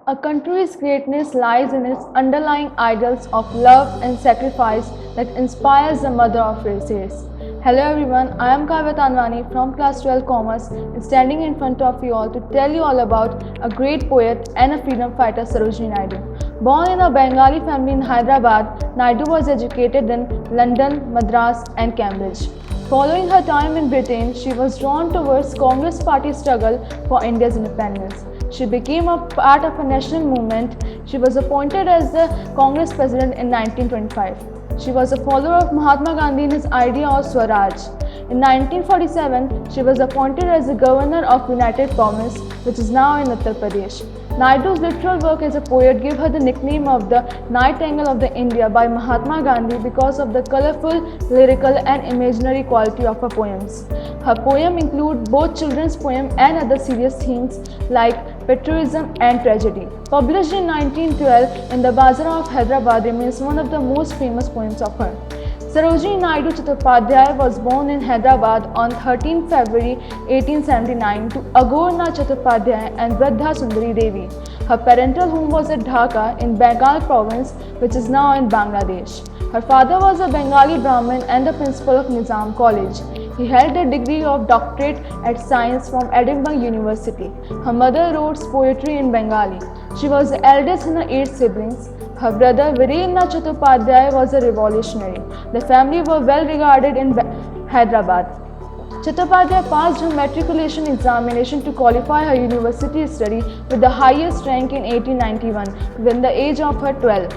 A country's greatness lies in its underlying ideals of love and sacrifice that inspires the mother of races. Hello everyone, I am Kavya Tanwani from class 12 Commerce and standing in front of you all to tell you all about a great poet and a freedom fighter Sarojini Naidu. Born in a Bengali family in Hyderabad, Naidu was educated in London, Madras and Cambridge. Following her time in Britain, she was drawn towards Congress Party struggle for India's independence. She became a part of a national movement. She was appointed as the Congress president in 1925. She was a follower of Mahatma Gandhi in his idea of Swaraj. In 1947, she was appointed as the governor of United Province, which is now in Uttar Pradesh. Naidu's literal work as a poet gave her the nickname of the Nightingale of the India by Mahatma Gandhi because of the colorful, lyrical and imaginary quality of her poems. Her poems include both children's poems and other serious themes like patriotism and tragedy. Published in 1912 in the Bazaar of Hyderabad, remains one of the most famous poems of her. Sarojini Naidu Chattopadhyay was born in Hyderabad on 13 February 1879 to Agorna Chattopadhyay and Vradha Sundari Devi. Her parental home was at Dhaka in Bengal province, which is now in Bangladesh. Her father was a Bengali Brahmin and the principal of Nizam College. He held a degree of doctorate at science from Edinburgh University. Her mother wrote poetry in Bengali. She was the eldest in her 8 siblings. Her brother Virendra Chattopadhyay was a revolutionary. The family were well regarded in Hyderabad. Chattopadhyay passed her matriculation examination to qualify her university study with the highest rank in 1891 when the age of her 12.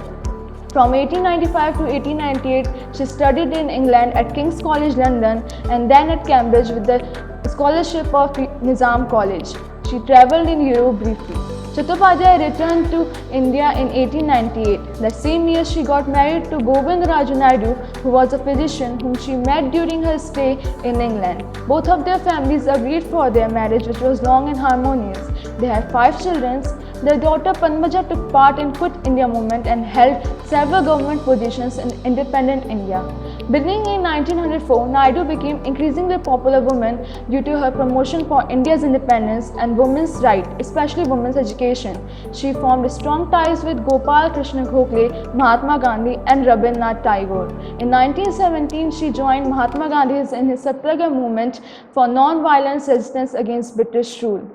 From 1895 to 1898, she studied in England at King's College London and then at Cambridge with the scholarship of Nizam College. She travelled in Europe briefly. Chattopadhyay returned to India in 1898. The same year she got married to Govindaraja Naidu, who was a physician whom she met during her stay in England. Both of their families agreed for their marriage, which was long and harmonious. They had 5 children. Their daughter Padmaja took part in Quit India movement and held several government positions in independent India. Beginning in 1904, Naidu became increasingly popular woman due to her promotion for India's independence and women's rights, especially women's education. She formed strong ties with Gopal Krishna Gokhale, Mahatma Gandhi and Rabindranath Tagore. In 1917, she joined Mahatma Gandhi in his Satyagraha movement for non-violent resistance against British rule.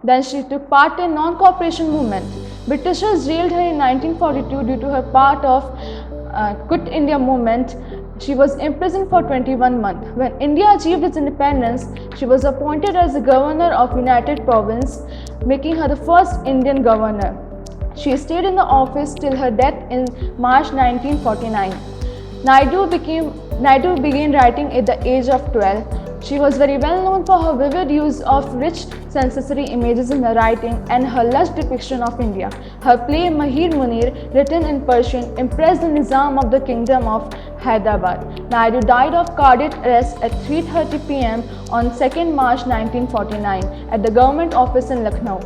Then she took part in non-cooperation movement. Britishers jailed her in 1942 due to her part of Quit India movement. She was imprisoned for 21 months. When India achieved its independence, she was appointed as the governor of United Province, making her the first Indian governor. She stayed in the office till her death in March 1949. Naidu began writing at the age of 12. She was very well known for her vivid use of rich sensory images in her writing and her lush depiction of India. Her play Mahir Munir, written in Persian, impressed the Nizam of the Kingdom of Hyderabad. Naidu died of cardiac arrest at 3:30 p.m. on 2nd March 1949 at the government office in Lucknow.